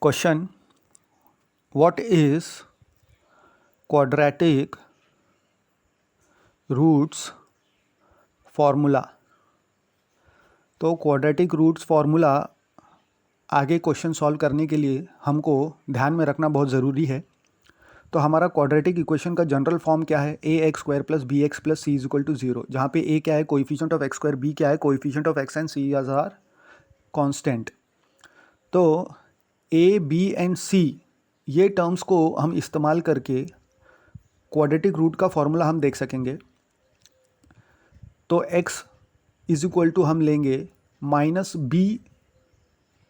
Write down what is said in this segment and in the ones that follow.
Question: what is quadratic roots formula? तो quadratic roots formula आगे question solve करने के लिए हमको ध्यान में रखना बहुत ज़रूरी है। तो हमारा क्वाड्रेटिक इक्वेशन का जनरल फॉर्म क्या है? A x square plus B x plus C is equal to zero, जहाँ पे ए क्या है? Coefficient of X square, B क्या है? Coefficient of X and C as are constant. तो ए बी एंड सी ये टर्म्स को हम इस्तेमाल करके क्वाड्रेटिक रूट का फॉर्मूला हम देख सकेंगे। तो x इज इक्वल टू हम लेंगे minus b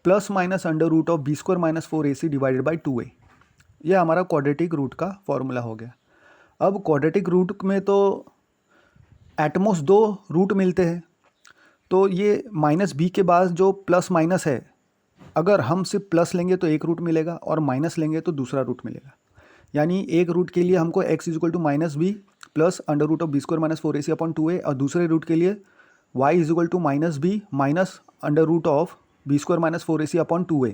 plus minus under root of b square minus 4ac divided by 2a। यह हमारा क्वाड्रेटिक रूट का फॉर्मूला हो गया। अब क्वाड्रेटिक रूट में तो एटमोस्ट दो रूट मिलते हैं, तो ये माइनस बी के बाद जो प्लस माइनस है, अगर हम सिर्फ प्लस लेंगे तो एक रूट मिलेगा और माइनस लेंगे तो दूसरा रूट मिलेगा। यानी एक रूट के लिए हमको x is equal to minus b plus under root of b square minus 4ac upon 2a, और दूसरे रूट के लिए y is equal to minus b minus under root of b square minus 4ac upon 2a।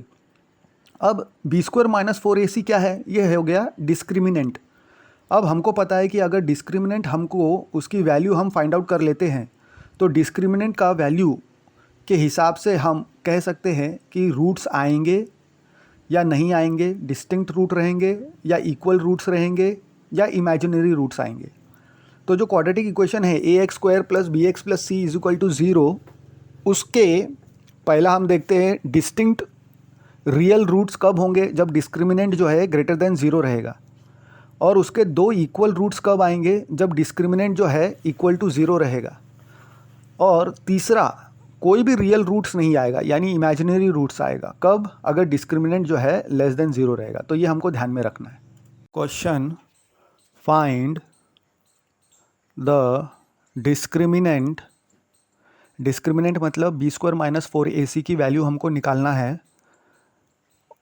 अब B square minus 4ac क्या है? ये हो गया डिस्क्रिमिनेंट। अब हमको पता है कि अगर डिस्क्रिमिनेंट हमको उसकी वैल्यू हम फाइंड आउट कर लेते हैं, तो डिस्क्रिमिनेंट का वैल्यू के हिसाब से हम कह सकते हैं कि रूट्स आएंगे या नहीं आएंगे, डिस्टिंक्ट रूट रहेंगे या इक्वल रूट्स रहेंगे या इमेजिनरी रूट्स आएंगे। तो जो क्वाड्रेटिक इक्वेशन है A x square plus B x plus C is equal to zero, उसके पहला हम देखते हैं डिस्टिंक्ट रियल रूट्स कब होंगे? जब डिस्क्रिमिनेंट जो है ग्रेटर देन ज़ीरो रहेगा। और उसके दो इक्वल रूट्स कब आएंगे? जब डिस्क्रिमिनेंट जो है इक्वल टू ज़ीरो रहेगा। और तीसरा, कोई भी रियल रूट्स नहीं आएगा, यानी इमेजिनरी रूट्स आएगा। कब? अगर डिस्क्रिमिनेंट जो है लेस देन ज़ीरो रहेगा। तो ये हमको ध्यान में रखना है। Question: find the discriminant. Discriminant मतलब बी स्क्वायर माइनस 4ac की वैल्यू हमको निकालना है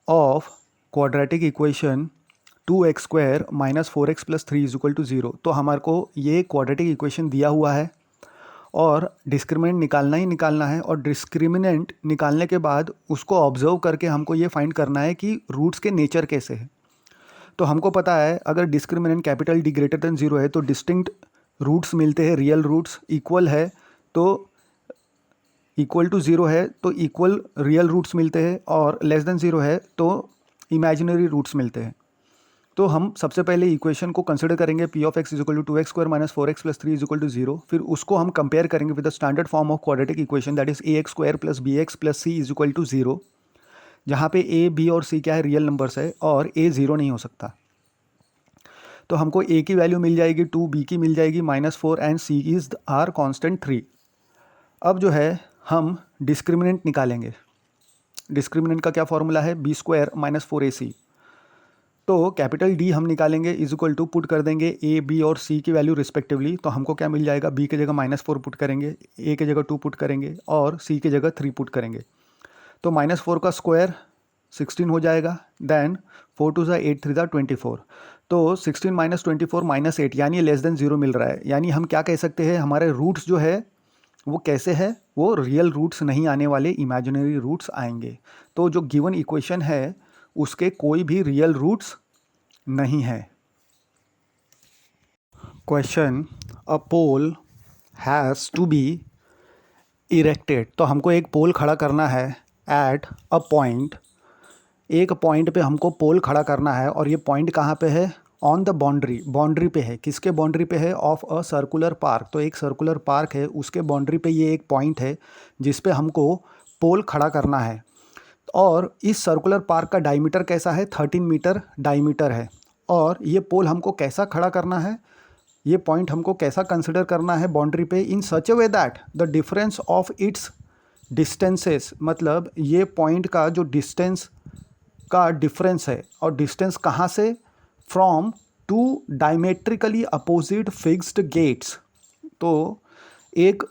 of quadratic equation 2x square minus 4x plus 3 is equal to zero. तो हमारे को ये क्वाड्रेटिक इक्वेशन दिया हुआ है और डिस्क्रिमिनेंट निकालना ही निकालना है। और डिस्क्रिमिनेंट निकालने के बाद उसको ऑब्जर्व करके हमको ये फाइंड करना है कि रूट्स के नेचर कैसे है। तो हमको पता है अगर discriminant capital D greater than zero है तो डिस्टिंक्ट रूट्स मिलते हैं, रियल रूट्स। इक्वल है तो इक्वल टू ज़ीरो है तो इक्वल रियल रूट्स मिलते हैं, और लेस देन ज़ीरो है तो इमेजिनरी रूट्स मिलते हैं। तो हम सबसे पहले इक्वेशन को कंसिडर करेंगे p of x is equal to 2x square minus 4x plus 3 is equal to zero. फिर उसको हम कंपेयर करेंगे with the standard form of quadratic equation that is a x square plus B x plus C is equal to zero, जहाँ पे A B और सी क्या है? Real numbers है और ए ज़ीरो नहीं हो सकता। तो हमको ए की वैल्यू मिल जाएगी 2, बी की मिल जाएगी -4 and c is are constant 3। अब जो है हम डिस्क्रिमिनेंट निकालेंगे। डिस्क्रिमिनेंट का क्या फॉर्मूला है? B square minus 4ac। तो कैपिटल डी हम निकालेंगे इज इक्वल टू पुट कर देंगे ए बी और सी की वैल्यू रिस्पेक्टिवली। तो हमको क्या मिल जाएगा? बी की जगह -4 पुट करेंगे, ए की जगह 2 पुट करेंगे और सी की जगह 3 पुट करेंगे। तो -4 का स्क्वायर 16 हो जाएगा। देन 4 2 8 3 24। तो 16 माइनस 24 माइनस 8 यानी लेस देन ज़ीरो मिल रहा है। यानी हम क्या कह सकते हैं? हमारे रूट्स जो है वो कैसे है? वो रियल रूट्स नहीं आने वाले, इमेजिनरी रूट्स आएंगे। तो जो गिवन इक्वेशन है उसके कोई भी रियल रूट्स नहीं है। Question: a pole has to be erected. तो हमको एक पोल खड़ा करना है एट अ पॉइंट। एक पॉइंट पे हमको पोल खड़ा करना है, और ये पॉइंट कहाँ पे है? On the boundary. बाउंड्री पे है। किसके बाउंड्री पे है? Of a circular park. तो एक सर्कुलर पार्क है, उसके बाउंड्री पे ये एक पॉइंट है जिस पे हमको पोल खड़ा करना है। और इस सर्कुलर पार्क का डायमीटर कैसा है? 13 मीटर डायमीटर है। और ये पोल हमको कैसा खड़ा करना है? ये पॉइंट हमको कैसा कंसिडर करना है बाउंड्री पे? In such a way that the difference of its distances, मतलब ये पॉइंट का जो डिस्टेंस का डिफरेंस है, और डिस्टेंस कहाँ से? From two diametrically opposite fixed gates. तो एक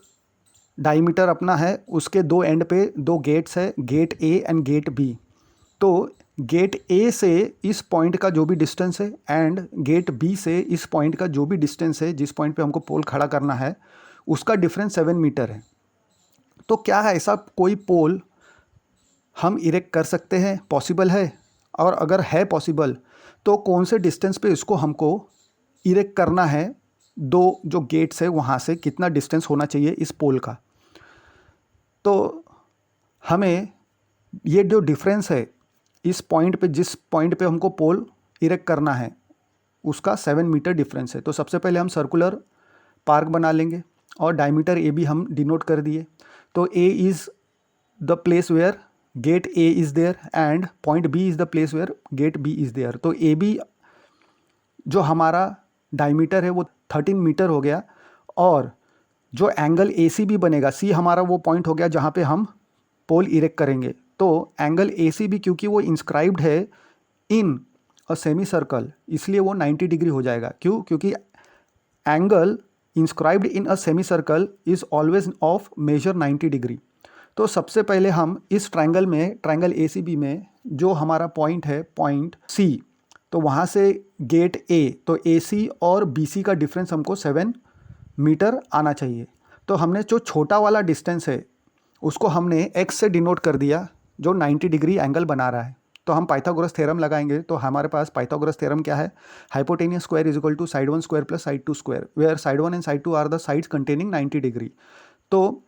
डायमीटर अपना है, उसके दो एंड पे दो गेट्स है, gate a and gate b. तो गेट ए से इस पॉइंट का जो भी डिस्टेंस है एंड गेट बी से इस पॉइंट का जो भी डिस्टेंस है, जिस पॉइंट पे हमको पोल खड़ा करना है, उसका डिफरेंस 7 मीटर है। तो क्या है ऐसा कोई पोल हम इरेक्ट कर सकते हैं? पॉसिबल है? और अगर है पॉसिबल तो कौन से डिस्टेंस पे इसको हमको इरेक्ट करना है, दो जो गेट्स है वहाँ से कितना डिस्टेंस होना चाहिए इस पोल का। तो हमें ये जो डिफरेंस है इस पॉइंट पे, जिस पॉइंट पे हमको पोल इरेक्ट करना है उसका 7 मीटर डिफरेंस है। तो सबसे पहले हम सर्कुलर पार्क बना लेंगे और डायमीटर ए भी हम डिनोट कर दिए। तो a is the place where gate a is there and point b is the place where gate b is there. तो ए बी जो हमारा डायमीटर है वो 13 मीटर हो गया, और जो एंगल ए सी भी बनेगा, सी हमारा वो पॉइंट हो गया जहाँ पे हम पोल इरेक्ट करेंगे। तो एंगल ए सी भी क्योंकि वो इंस्क्राइब्ड है इन अ सेमी सर्कल, इसलिए वो 90 डिग्री हो जाएगा। क्यों? क्योंकि angle inscribed in a semi circle is always of measure 90 degree. तो सबसे पहले हम इस ट्रायंगल में, ट्रायंगल ए सी बी में जो हमारा पॉइंट है, पॉइंट सी, तो वहाँ से गेट ए, तो ए सी और बी सी का डिफरेंस हमको 7 मीटर आना चाहिए। तो हमने जो छोटा वाला डिस्टेंस है उसको हमने x से डिनोट कर दिया, जो 90 डिग्री एंगल बना रहा है। तो हम पाइथागोरस थ्योरम लगाएंगे। तो हमारे पास पाइथागोरस थ्योरम क्या है? Hypotenuse square is equal to side 1 square plus side 2 square, where side 1 and side 2 are the sides containing 90 degree. तो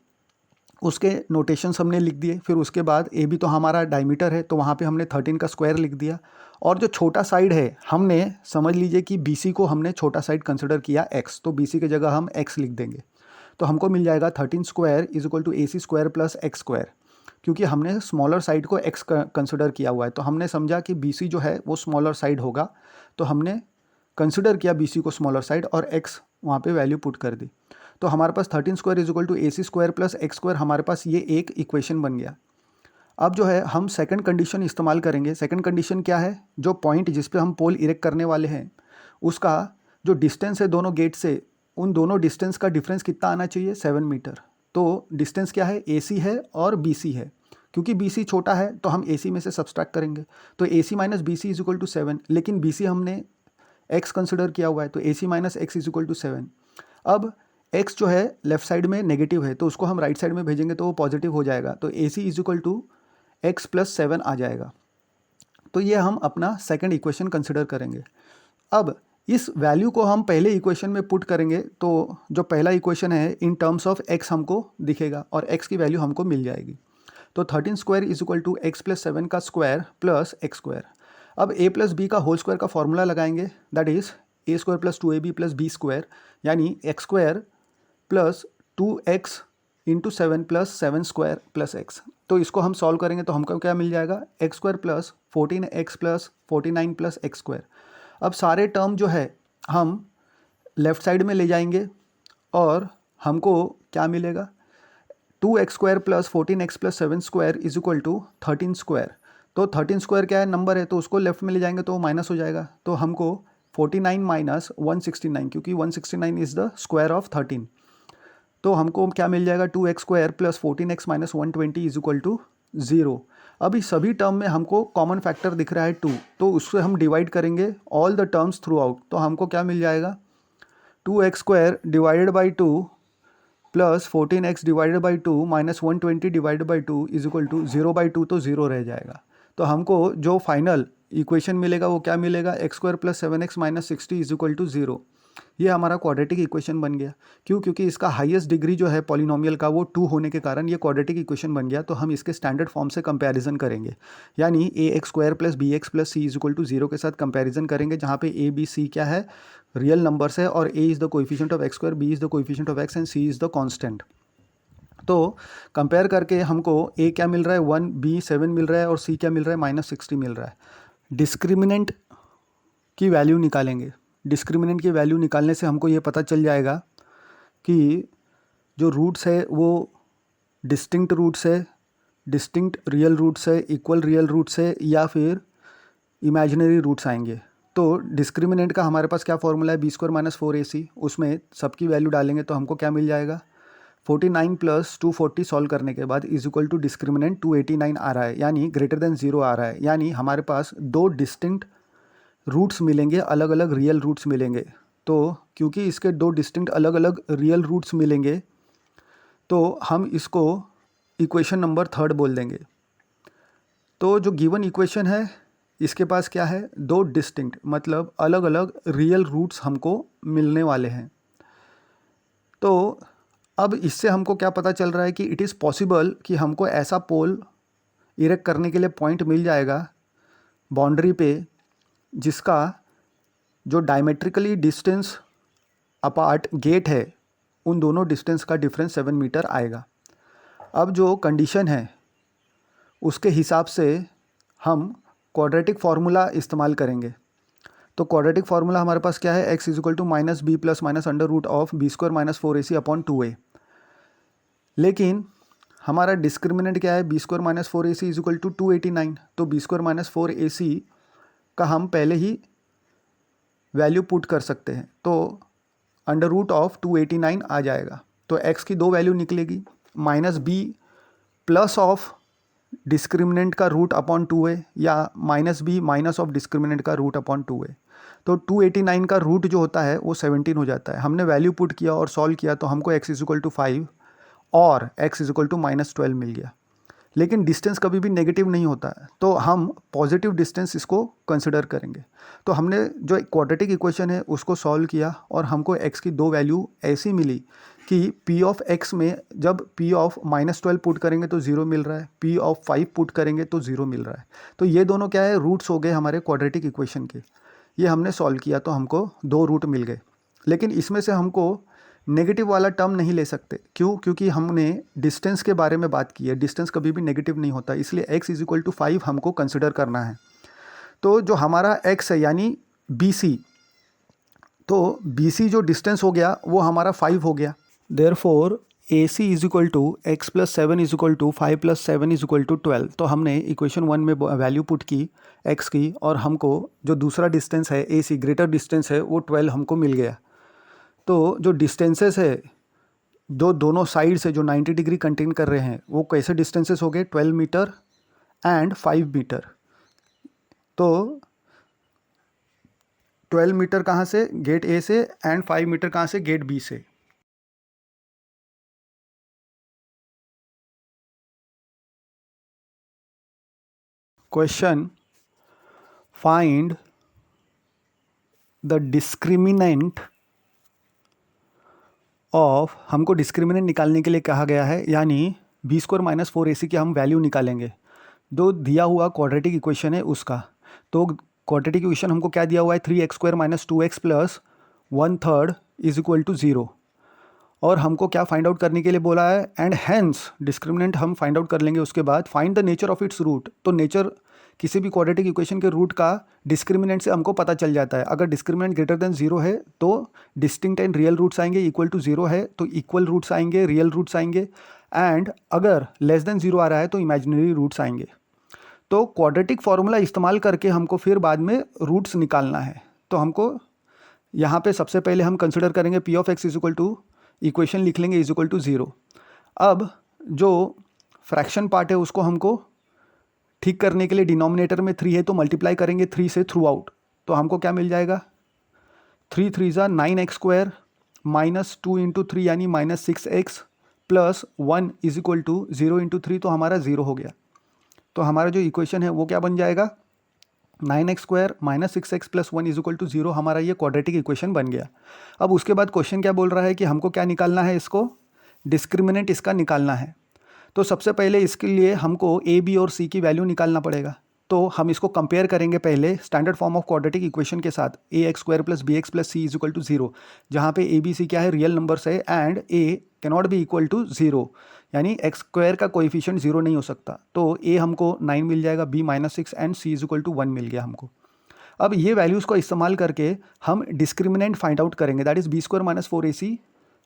उसके नोटेशंस हमने लिख दिए। फिर उसके बाद ए बी तो हमारा डायमीटर है, तो वहाँ पे हमने 13 का स्क्वायर लिख दिया। और जो छोटा साइड है, हमने समझ लीजिए कि बी सी को हमने छोटा साइड कंसिडर किया x, तो बी सी की जगह हम x लिख देंगे। तो हमको मिल जाएगा 13 square is equal to a c square plus x square, क्योंकि हमने स्मॉलर साइड को x कंसिडर किया हुआ है। तो हमने समझा कि बी सी जो है वो स्मॉलर साइड होगा, तो हमने कंसिडर किया बी सी को स्मॉलर साइड और x वहाँ पे वैल्यू पुट कर दी। तो हमारे पास 13 square is equal to a c square plus x square, हमारे पास ये एक इक्वेशन बन गया। अब जो है हम सेकंड कंडीशन इस्तेमाल करेंगे। सेकंड कंडीशन क्या है? जो पॉइंट जिस पे हम पोल इरेक्ट करने वाले हैं उसका जो डिस्टेंस है दोनों गेट से, उन दोनों डिस्टेंस का डिफरेंस कितना आना चाहिए? 7 मीटर। तो डिस्टेंस क्या है? ए सी है और बी सी है। क्योंकि बी सी छोटा है तो हम ए सी में से सब्सट्रैक्ट करेंगे, तो A C minus B C is equal to 7, लेकिन बी सी हमने एक्स कंसिडर किया हुआ है, तो A C minus X is equal to 7। अब x जो है लेफ्ट साइड में नेगेटिव है, तो उसको हम राइट साइड में भेजेंगे तो वो पॉजिटिव हो जाएगा, तो A C is equal to X plus 7 आ जाएगा। तो ये हम अपना सेकंड इक्वेशन कंसिडर करेंगे। अब इस वैल्यू को हम पहले इक्वेशन में पुट करेंगे, तो जो पहला इक्वेशन है इन टर्म्स ऑफ x हमको दिखेगा और x की वैल्यू हमको मिल जाएगी। तो 13 square is equal to X plus 7 का स्क्वायर प्लस एक्स स्क्वायर। अब a प्लस बी का होल स्क्वायर का फॉर्मूला लगाएंगे, that is A square plus 2ab plus B square, यानी X square plus 2x into 7 plus 7 square plus x। तो इसको हम solve करेंगे तो हमको क्या मिल जाएगा? X square plus 14x plus 49 plus x square. अब सारे टर्म जो है हम लेफ़्ट साइड में ले जाएंगे और हमको क्या मिलेगा? 2x square plus 14x plus 7 square is equal to 13 square. तो 13 स्क्वायर क्या है? नंबर है, तो उसको लेफ्ट में ले जाएंगे तो माइनस हो जाएगा। तो हमको 49 माइनस 169, क्योंकि 169 इज़ द स्क्वायर ऑफ 13, तो हमको क्या मिल जाएगा? 2x square plus 14x minus 120 is equal to 0। अब इस सभी टर्म में हमको कॉमन फैक्टर दिख रहा है 2, तो उससे हम डिवाइड करेंगे all the terms throughout. तो हमको क्या मिल जाएगा? 2x square divided by 2 plus 14x divided by 2 minus 120 divided by 2 is equal to 0/2, तो 0 रह जाएगा। तो हमको जो फाइनल इक्वेशन मिलेगा वो क्या मिलेगा? x square plus 7x minus 60 is equal to 0। ये हमारा क्वाड्रेटिक इक्वेशन बन गया। क्यों? क्योंकि इसका हाईएस्ट डिग्री जो है पॉलिनोमियल का वो 2 होने के कारण ये क्वाड्रेटिक इक्वेशन बन गया। तो हम इसके स्टैंडर्ड फॉर्म से कंपैरिजन करेंगे, यानी ax square plus bx plus c is equal to 0 के साथ कंपैरिजन करेंगे, जहाँ पे a b c क्या है? रियल नंबर्स है, और a is the coefficient of x square, b is the coefficient of x and c is the constant. तो कंपेयर करके हमको a क्या मिल रहा है? 1, b 7 मिल रहा है, और c क्या मिल रहा है? माइनस 60 मिल रहा है। डिस्क्रिमिनेंट की वैल्यू निकालेंगे। डिस्क्रिमिनेंट की वैल्यू निकालने से हमको ये पता चल जाएगा कि जो रूट्स है वो डिस्टिंक्ट रूट्स है, डिस्टिंक्ट रियल रूट्स है, इक्वल रियल रूट्स है, या फिर इमेजिनरी रूट्स आएंगे। तो डिस्क्रिमिनेंट का हमारे पास क्या फॉर्मूला है? B square minus 4ac। उसमें सबकी वैल्यू डालेंगे तो हमको क्या मिल जाएगा? 49 प्लस 240 सॉल्व करने के बाद इज इक्वल टू डिस्क्रिमिनेंट 289 आ रहा है, यानी ग्रेटर देन 0 आ रहा है। यानी हमारे पास दो डिस्टिंक्ट रूट्स मिलेंगे, अलग अलग रियल रूट्स मिलेंगे। तो क्योंकि इसके दो डिस्टिंक्ट अलग अलग रियल रूट्स मिलेंगे, तो हम इसको इक्वेशन नंबर 3 बोल देंगे। तो जो गिवन इक्वेशन है इसके पास क्या है, दो डिस्टिंक्ट मतलब अलग अलग रियल रूट्स हमको मिलने वाले हैं। तो अब इससे हमको क्या पता चल रहा है कि इट इज़ पॉसिबल कि हमको ऐसा पोल इरेक्ट करने के लिए पॉइंट मिल जाएगा बाउंड्री पे जिसका जो डायमेट्रिकली डिस्टेंस अपार्ट गेट है उन दोनों डिस्टेंस का डिफरेंस 7 मीटर आएगा। अब जो कंडीशन है उसके हिसाब से हम क्वाड्रेटिक फार्मूला इस्तेमाल करेंगे। तो क्वाड्रेटिक फार्मूला हमारे पास क्या है, x is equal to minus b plus minus under root of b square minus 4ac upon 2a। लेकिन हमारा डिस्क्रिमिनेंट क्या है, b square minus 4ac is equal to 289। तो बी स्क्वायर माइनस 4ac का हम पहले ही वैल्यू पुट कर सकते हैं, तो अंडर रूट ऑफ 289 आ जाएगा। तो x की दो वैल्यू निकलेगी, minus b plus of discriminant का रूट अपॉन 2a या minus b minus of discriminant का रूट अपॉन 2a। तो 289 का रूट जो होता है वो 17 हो जाता है। हमने वैल्यू पुट किया और सॉल्व किया तो हमको x इज इक्वल टू 5 और x is equal to minus 12 मिल गया। लेकिन डिस्टेंस कभी भी नेगेटिव नहीं होता है, तो हम पॉजिटिव डिस्टेंस इसको कंसिडर करेंगे। तो हमने जो क्वाड्रेटिक इक्वेशन है उसको सॉल्व किया और हमको x की दो वैल्यू ऐसी मिली कि p ऑफ x में जब p ऑफ -12 पुट करेंगे तो 0 मिल रहा है, p ऑफ 5 पुट करेंगे तो 0 मिल रहा है। तो ये दोनों क्या है, रूट्स हो गए हमारे क्वाड्रेटिक इक्वेशन के। ये हमने सॉल्व किया तो हमको दो रूट मिल गए। लेकिन इसमें से हमको नेगेटिव वाला टर्म नहीं ले सकते, क्यों? क्योंकि हमने डिस्टेंस के बारे में बात की है, डिस्टेंस कभी भी नेगेटिव नहीं होता, इसलिए x इज इक्वल टू 5 हमको कंसिडर करना है। तो जो हमारा x है यानी BC, तो BC जो डिस्टेंस हो गया वो हमारा 5 हो गया। Therefore AC is equal to x plus 7 is equal to 5 plus 7 is equal to 12। तो हमने इक्वेशन 1 में वैल्यू पुट की x की और हमको जो दूसरा डिस्टेंस है AC ग्रेटर डिस्टेंस है वो 12 हमको मिल गया। तो जो डिस्टेंसेस है दोनों साइड से जो 90 डिग्री कंटेन कर रहे हैं वो कैसे डिस्टेंसेस हो गए, 12 मीटर एंड 5 मीटर। तो 12 मीटर कहाँ से, गेट A से, एंड 5 मीटर कहाँ से, गेट B से। Question, find the discriminant of, हमको डिस्क्रिमिनेंट निकालने के लिए कहा गया है, यानी बी स्क्वायर माइनस 4ac की हम वैल्यू निकालेंगे। जो दिया हुआ क्वाड्रेटिक इक्वेशन है उसका, तो क्वाड्रेटिक इक्वेशन हमको क्या दिया हुआ है, 3x square minus 2x plus 1/3 is equal to 0। और हमको क्या फाइंड आउट करने के लिए बोला है, एंड हैंस डिस्क्रिमिनेंट हम फाइंड आउट कर लेंगे। उसके बाद find the nature of its root. तो नेचर किसी भी क्वाड्रेटिक इक्वेशन के रूट का डिस्क्रिमिनेंट से हमको पता चल जाता है। अगर डिस्क्रिमिनेंट ग्रेटर देन 0 है तो डिस्टिंक्ट एंड रियल रूट्स आएंगे, इक्वल टू 0 है तो इक्वल रूट्स आएंगे, रियल रूट्स आएंगे, एंड अगर लेस देन 0 आ रहा है तो इमेजिनरी रूट्स आएंगे। तो क्वाड्रेटिक फार्मूला इस्तेमाल करके हमको फिर बाद में रूट्स निकालना है। तो हमको यहाँ पे सबसे पहले हम कंसिडर करेंगे p of x is equal to, equation लिख लेंगे इज इक्वल टू 0। अब जो फ्रैक्शन पार्ट है उसको हमको ठीक करने के लिए डिनोमिनेटर में 3 है तो मल्टीप्लाई करेंगे 3 से थ्रू आउट। तो हमको क्या मिल जाएगा, 3 3 ज़ा 9x स्क्वायर माइनस 2 इंटू 3 यानी minus 6x plus 1 is equal to 0 into 3, तो हमारा 0 हो गया। तो हमारा जो इक्वेशन है वो क्या बन जाएगा, 9x square minus 6x plus 1 is equal to 0। हमारा ये क्वाड्रेटिक इक्वेशन बन गया। अब उसके बाद क्वेश्चन क्या बोल रहा है कि हमको क्या निकालना है, इसको डिस्क्रिमिनेंट इसका निकालना है। तो सबसे पहले इसके लिए हमको a, b और c की वैल्यू निकालना पड़ेगा। तो हम इसको कंपेयर करेंगे पहले standard form of quadratic equation के साथ, ax square plus bx plus c is equal to 0, जहाँ पे a b c क्या है, रियल नंबर्स है, and a can not be equal to 0, यानी x स्क्वायर का कोएफिशिएंट 0 नहीं हो सकता। तो a हमको 9 मिल जाएगा, b -6 and c is equal to 1 मिल गया हमको। अब ये वैल्यूज़ को इस्तेमाल करके हम डिस्क्रिमिनेंट फाइंड आउट करेंगे, that is b square minus 4ac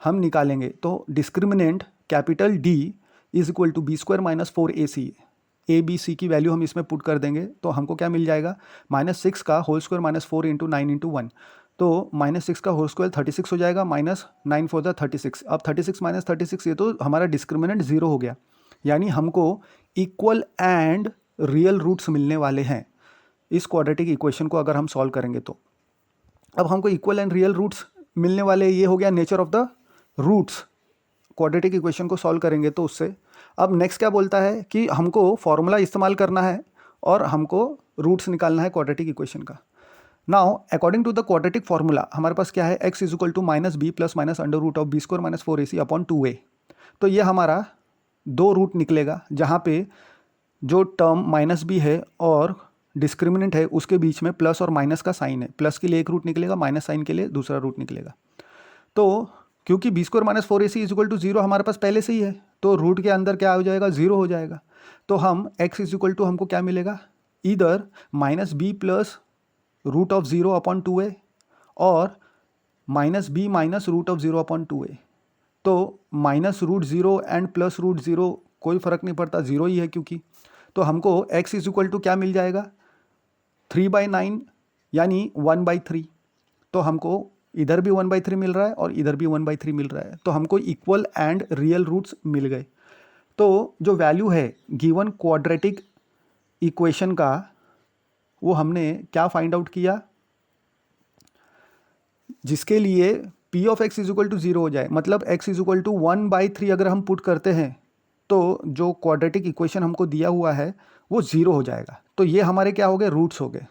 हम निकालेंगे। तो discriminant capital D is equal to b square minus 4ac, a b c की वैल्यू हम इसमें पुट कर देंगे। तो हमको क्या मिल जाएगा, -6 का whole square minus 4 into 9 into 1, तो -6 का होल स्क्वायर 36 हो जाएगा, माइनस 9 4 36। अब 36 माइनस 36 ये तो हमारा डिस्क्रिमिनेंट 0 हो गया, यानी हमको इक्वल एंड रियल रूट्स मिलने वाले हैं इस क्वाड्रेटिक इक्वेशन को अगर हम सॉल्व करेंगे तो। अब हमको इक्वल एंड रियल रूट्स मिलने वाले, ये हो गया nature of the roots quadratic equation को सॉल्व करेंगे तो उससे। अब नेक्स्ट क्या बोलता है कि हमको फॉर्मूला इस्तेमाल करना है और हमको रूट्स निकालना है क्वाड्रेटिक इक्वेशन का। Now according to the quadratic formula हमारे पास क्या है, x is equal to minus b plus minus under root of b square minus 4ac upon 2a। तो ये हमारा दो रूट निकलेगा जहाँ पे जो टर्म माइनस बी है और डिस्क्रिमिनेंट है उसके बीच में प्लस और माइनस का साइन है। प्लस के लिए एक रूट निकलेगा, माइनस साइन के लिए दूसरा रूट निकलेगा। तो क्योंकि b square minus 4ac is equal to 0 हमारे पास पहले से ही है, तो रूट के अंदर क्या हो जाएगा, 0 हो जाएगा। तो हम x इज इक्वल टू हमको क्या मिलेगा, इधर minus b plus root of 0 upon 2a और minus b minus root of 0 upon 2a। तो minus root 0 and plus root 0 कोई फ़र्क नहीं पड़ता, 0 ही है क्योंकि। तो हमको x इज इक्वल टू क्या मिल जाएगा, 3/9 यानी 1/3। तो हमको इधर भी 1/3 मिल रहा है और इधर भी 1/3 मिल रहा है, तो हमको इक्वल एंड रियल रूट्स मिल गए। तो जो वैल्यू है गिवन क्वाड्रेटिक इक्वेशन का वो हमने क्या फाइंड आउट किया, जिसके लिए p of x is equal to 0 हो जाए, मतलब x इज इक्वल टू 1/3 अगर हम पुट करते हैं तो जो क्वाड्रेटिक इक्वेशन हमको दिया हुआ है वो 0 हो जाएगा। तो ये हमारे क्या हो गए, रूट्स हो गए।